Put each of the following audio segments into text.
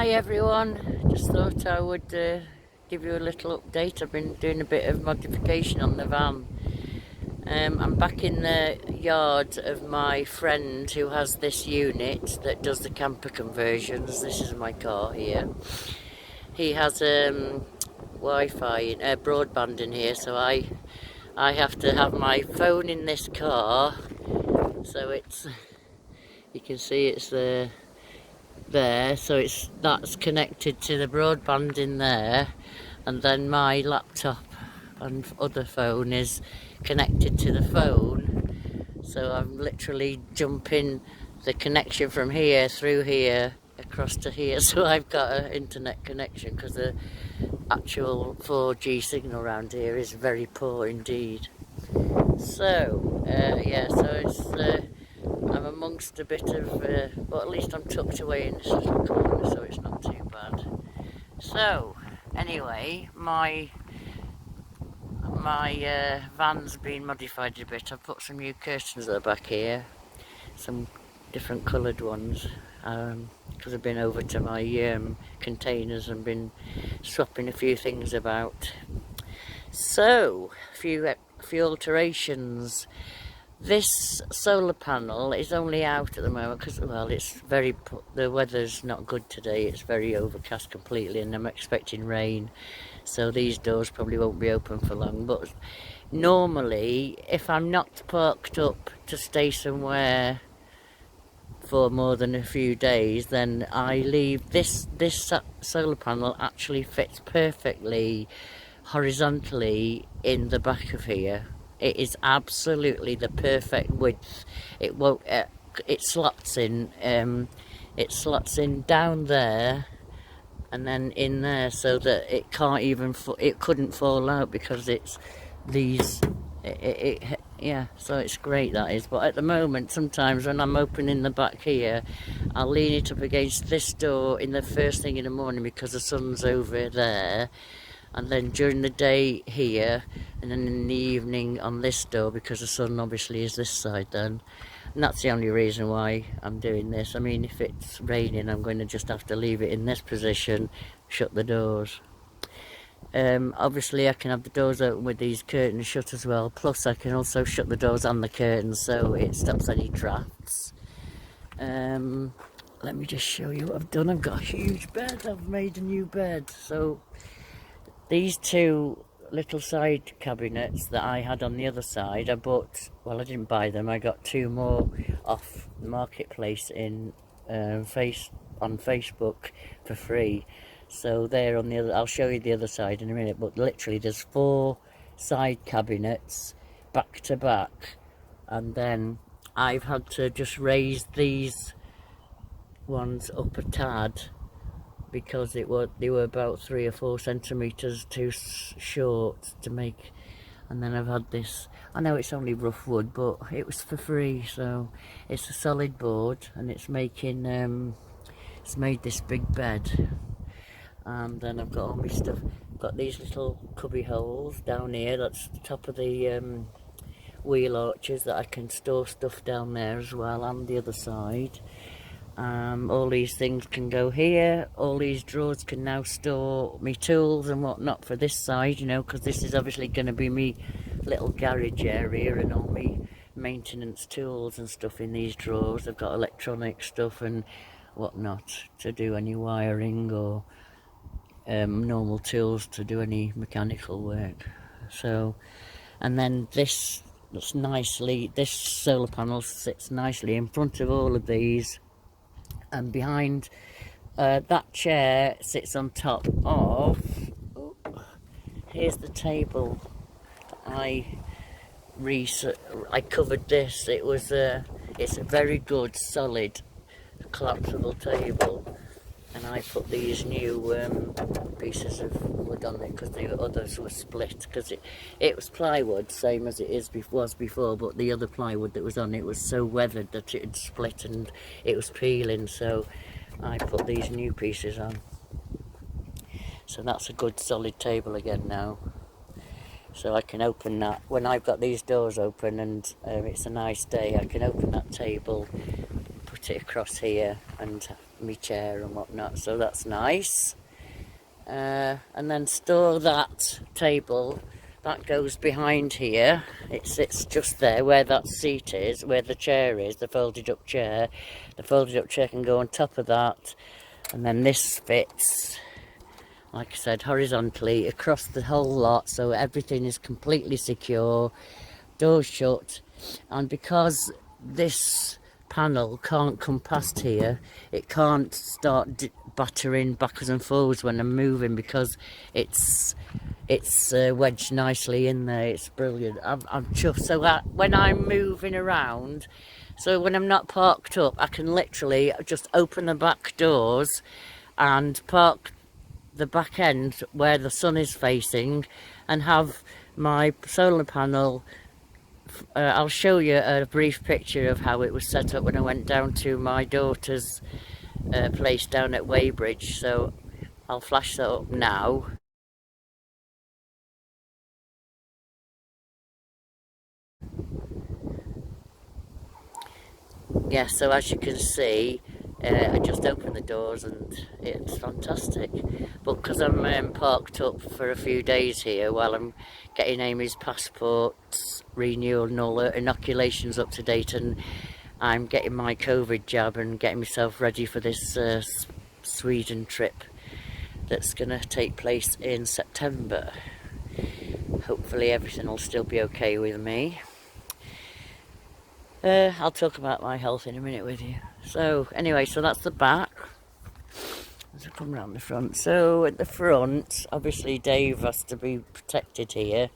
Hi everyone, just thought I would give you a little update. I've been doing a bit of modification on the van. I'm back in the yard of my friend who has this unit that does the camper conversions. This is my car here. He has Wi-Fi, broadband in here, so I have to have my phone in this car. So it's, you can see it's there, so that's connected to the broadband in there, and then my laptop and other phone is connected to the phone. So I'm literally jumping the connection from here through here across to here, so I've got an internet connection because the actual 4G signal around here is very poor indeed. So yeah, so it's I'm amongst a bit of, well, at least I'm tucked away in this little corner, so it's not too bad. So, anyway, my van's been modified a bit. I've put some new curtains at the back here, some different coloured ones, because I've been over to my containers and been swapping a few things about. So, a few alterations. This solar panel is only out at the moment because, well, the weather's not good today. It's very overcast completely, and I'm expecting rain, so these doors probably won't be open for long. But normally, if I'm not parked up to stay somewhere for more than a few days, then I leave this solar panel actually fits perfectly horizontally in the back of here. It is absolutely the perfect width. It won't. It slots in. It slots in down there, and then in there, so that it can't even. It couldn't fall out because it's these. Yeah. So it's great, that is. But at the moment, sometimes when I'm opening the back here, I'll lean it up against this door in the first thing in the morning because the sun's over there. And then during the day here, and then in the evening on this door, because the sun obviously is this side then. And that's the only reason why I'm doing this. I mean, if it's raining, I'm going to just have to leave it in this position, shut the doors. Obviously I can have the doors open with these curtains shut as well, plus I can also shut the doors and the curtains so it stops any drafts. Let me just show you what I've done. I've got a huge bed. I've made a new bed. So these two little side cabinets that I had on the other side, I bought, well, I didn't buy them, I got two more off the marketplace on Facebook for free. So they're on the other, I'll show you the other side in a minute, but literally there's 4 side cabinets back to back, and then I've had to just raise these ones up a tad because they were about 3 or 4 centimeters too short to make. And then I've had this, I know it's only rough wood, but it was for free, so it's a solid board, and it's making it's made this big bed. And then I've got all my stuff. I've got these little cubby holes down here. That's the top of the wheel arches that I can store stuff down there as well, and the other side. All these things can go here. All these drawers can now store me tools and whatnot for this side, you know, because this is obviously going to be me little garage area, and all me maintenance tools and stuff in these drawers. I've got electronic stuff and whatnot to do any wiring, or normal tools to do any mechanical work. So, and then this solar panel sits nicely in front of all of these. And behind that chair sits on top of, here's the table. I covered this. It's a very good solid collapsible table, and I put these new pieces of wood on it because the others were split, because it was plywood, same as it was before, but the other plywood that was on it was so weathered that it had split and it was peeling, so I put these new pieces on. So that's a good solid table again now. So I can open that when I've got these doors open and it's a nice day. I can open that table, put it across here, and my chair and whatnot, so that's nice. And then store that table, that goes behind here. It sits just there where that seat is, where the chair is, the folded up chair. The folded up chair can go on top of that, and then this fits, like I said, horizontally across the whole lot, so everything is completely secure, doors shut. And because this panel can't come past here, it can't start battering backwards and forwards when I'm moving, because it's wedged nicely in there. It's brilliant. I'm chuffed. So that when I'm moving around, so when I'm not parked up, I can literally just open the back doors and park the back end where the sun is facing and have my solar panel. I'll show you a brief picture of how it was set up when I went down to my daughter's place down at Weybridge, so I'll flash that up now. Yeah, so as you can see, I just opened the doors and it's fantastic. But because I'm parked up for a few days here while I'm getting Amy's passports renewal and all her inoculations up to date, and I'm getting my COVID jab and getting myself ready for this Sweden trip that's going to take place in September. Hopefully everything will still be okay with me. I'll talk about my health in a minute with you. So anyway, so that's the back. Let's come around the front. So at the front, obviously Dave has to be protected here.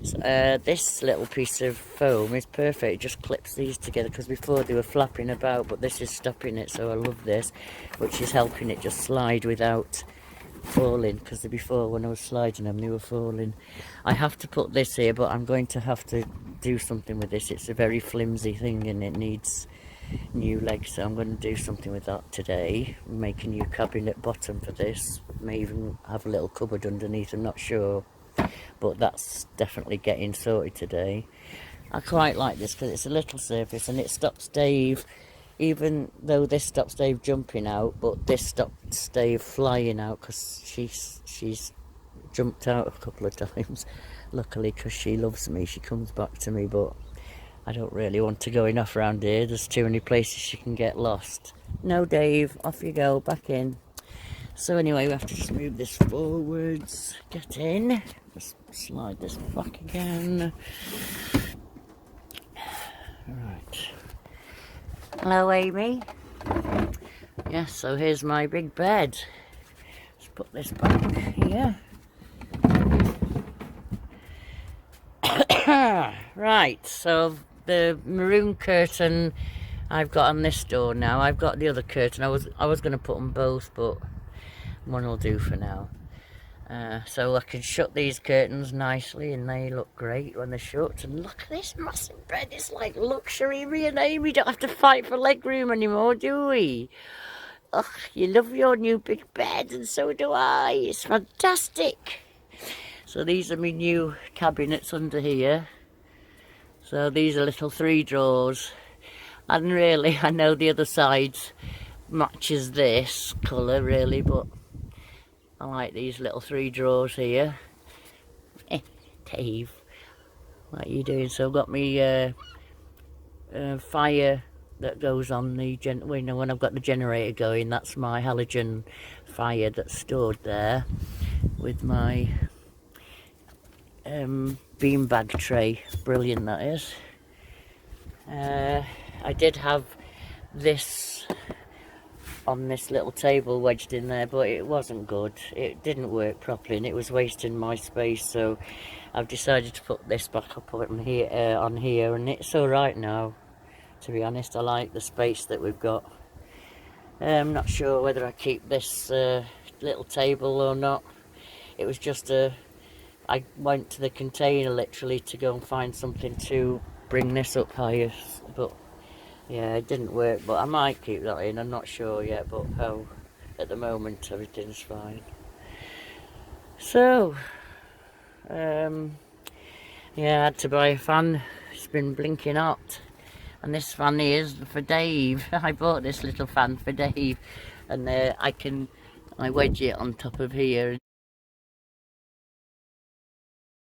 So, this little piece of foam is perfect. It just clips these together, because before they were flapping about, but this is stopping it, so I love this, which is helping it just slide without falling, because before when I was sliding them they were falling. I have to put this here, but I'm going to have to do something with this. It's a very flimsy thing and it needs new legs, so I'm going to do something with that today. Make a new cabinet bottom for this, may even have a little cupboard underneath, I'm not sure, but that's definitely getting sorted today. I quite like this because it's a little surface and it stops Dave, even though this stops Dave jumping out, but this stops Dave flying out, because she's jumped out a couple of times, luckily, because she loves me. She comes back to me, but I don't really want to go enough around here. There's too many places she can get lost. No, Dave, off you go, back in. So anyway, we have to just move this forwards, get in, just slide this back again. Right. Hello, Amy. Yes, so here's my big bed. Let's put this back here. Right, so the maroon curtain I've got on this door now. I've got the other curtain. I was going to put them both, but one will do for now. So I can shut these curtains nicely, and they look great when they're shut. And look at this massive bed. It's like luxury. Me and Amy don't have to fight for leg room anymore, do we? Ugh, you love your new big bed, and so do I. It's fantastic. So these are my new cabinets under here. So these are little 3 drawers. And really, I know the other side matches this colour really, but I like these little 3 drawers here. Dave, what are you doing? So I've got my fire that goes on the when I've got the generator going, that's my halogen fire that's stored there with my beanbag tray. Brilliant, that is. I did have this on this little table wedged in there, but it wasn't good. It didn't work properly and it was wasting my space, so I've decided to put this back up on here, and it's alright now, to be honest. I like the space that we've got. I'm not sure whether I keep this little table or not. It was just I went to the container literally to go and find something to bring this up higher, but yeah, it didn't work. But I might keep that in, I'm not sure yet, but at the moment everything's fine. So yeah, I had to buy a fan. It's been blinking hot, and this fan is for Dave. I bought this little fan for Dave and I wedge it on top of here.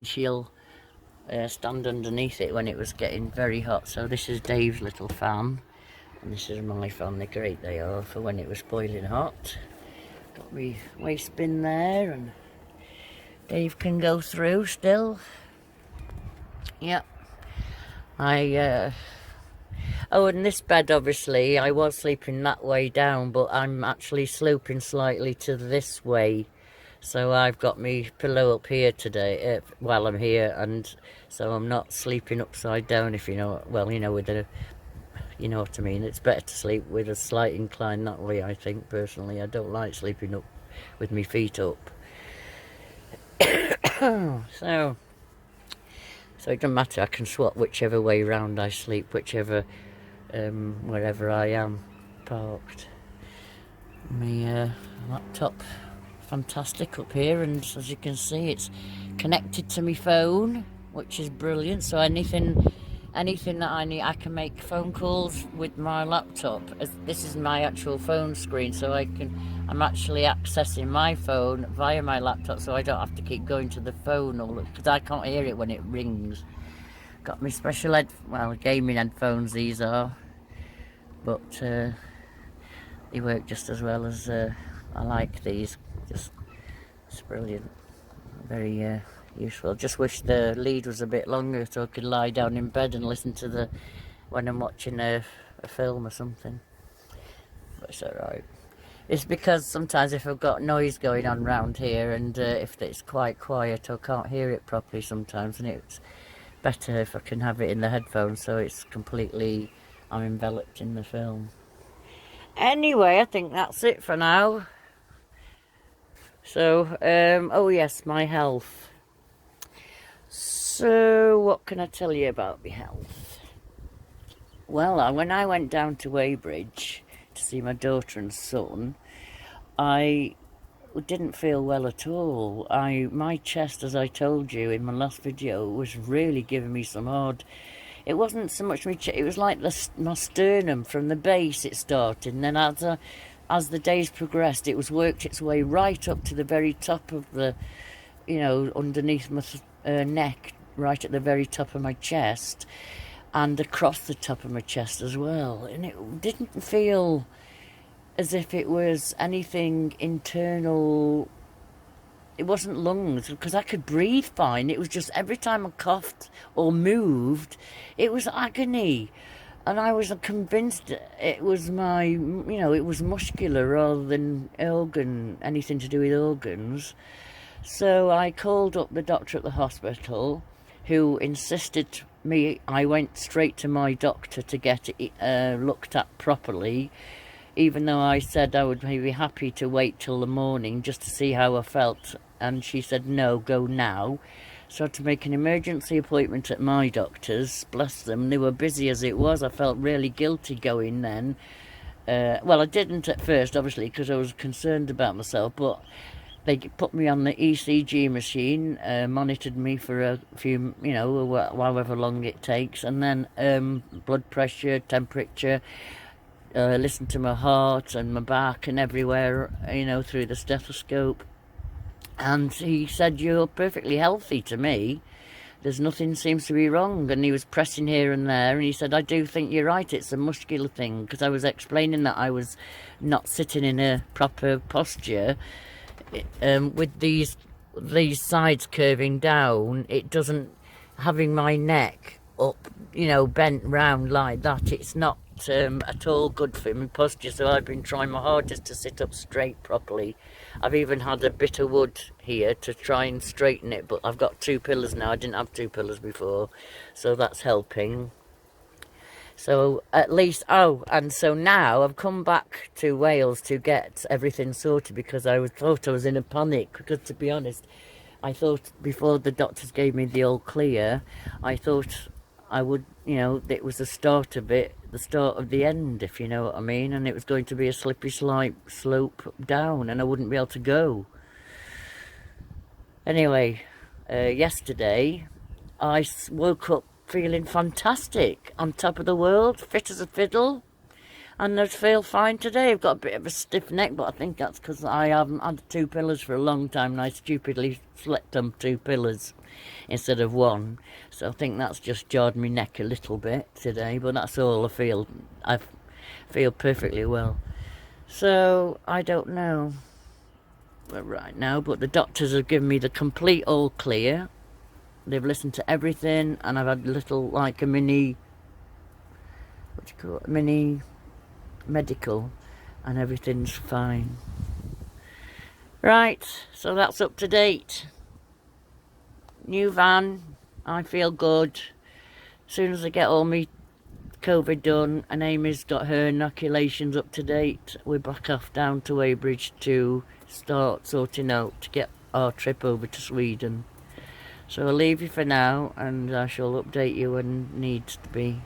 She'll stand underneath it when it was getting very hot. So this is Dave's little fan, and this is my fan. They're great, they are, for when it was boiling hot. Got me waste bin there, and Dave can go through still. Yep. Oh, and this bed, obviously, I was sleeping that way down, but I'm actually sloping slightly to this way. So I've got my pillow up here today, while I'm here, and so I'm not sleeping upside down, if you know, well, you know, you know what I mean. It's better to sleep with a slight incline that way, I think, personally. I don't like sleeping up with my feet up. So it doesn't matter, I can swap whichever way round I sleep, whichever, wherever I am parked. My laptop, fantastic up here, and as you can see, it's connected to my phone, which is brilliant. So anything that I need, I can make phone calls with my laptop. This is my actual phone screen, so I'm actually accessing my phone via my laptop, so I don't have to keep going to the phone, because I can't hear it when it rings. Got my special gaming headphones, these are, but they work just as well as I like these. It's brilliant, very useful. Just wish the lead was a bit longer so I could lie down in bed and listen to when I'm watching a film or something. But it's alright. It's because sometimes if I've got noise going on round here, and if it's quite quiet, I can't hear it properly sometimes, and it's better if I can have it in the headphones, so it's completely, I'm enveloped in the film. Anyway, I think that's it for now. So, oh yes, my health. So, what can I tell you about my health? Well, when I went down to Weybridge to see my daughter and son, I didn't feel well at all. My chest, as I told you in my last video, was really giving me some hard. It wasn't so much my chest, it was like my sternum from the base it started, and then as the days progressed, it was worked its way right up to the very top of the, you know, underneath my neck, right at the very top of my chest, and across the top of my chest as well. And it didn't feel as if it was anything internal. It wasn't lungs, because I could breathe fine. It was just every time I coughed or moved, it was agony. And I was convinced it was it was muscular rather than anything to do with organs. So I called up the doctor at the hospital, who insisted I went straight to my doctor to get it looked at properly, even though I said I would be happy to wait till the morning just to see how I felt. And she said, no, go now. So I had to make an emergency appointment at my doctor's. Bless them, they were busy as it was. I felt really guilty going then. Well, I didn't at first, obviously, because I was concerned about myself, but they put me on the ECG machine, monitored me for a few, however long it takes, and then blood pressure, temperature, listened to my heart and my back and everywhere, through the stethoscope. And he said, you're perfectly healthy to me. There's nothing seems to be wrong. And he was pressing here and there. And he said, I do think you're right. It's a muscular thing. Because I was explaining that I was not sitting in a proper posture. With these sides curving down, it doesn't, having my neck up, bent round like that, it's not at all good for my posture. So I've been trying my hardest to sit up straight properly. I've even had a bit of wood here to try and straighten it, but I've got 2 pillars now. I didn't have 2 pillars before, so that's helping. So at least, and so now I've come back to Wales to get everything sorted, because I thought I was in a panic, because to be honest, I thought before the doctors gave me the all clear, I thought I would, it was the start of it, the start of the end, if you know what I mean, and it was going to be a slippery slope down, and I wouldn't be able to go. Anyway, yesterday I woke up feeling fantastic, on top of the world, fit as a fiddle. And I feel fine today. I've got a bit of a stiff neck, but I think that's because I haven't had 2 pillows for a long time and I stupidly slept on 2 pillows instead of one. So I think that's just jarred my neck a little bit today, but that's all. I feel perfectly well. So I don't know right now, but the doctors have given me the complete all clear. They've listened to everything, and I've had a little, like a mini, what do you call it, mini medical, and everything's fine. Right, so that's up to date. New van, I feel good. As soon as I get all my COVID done and Amy's got her inoculations up to date, we're back off down to Weybridge to start sorting out to get our trip over to Sweden. So I'll leave you for now and I shall update you when needs to be.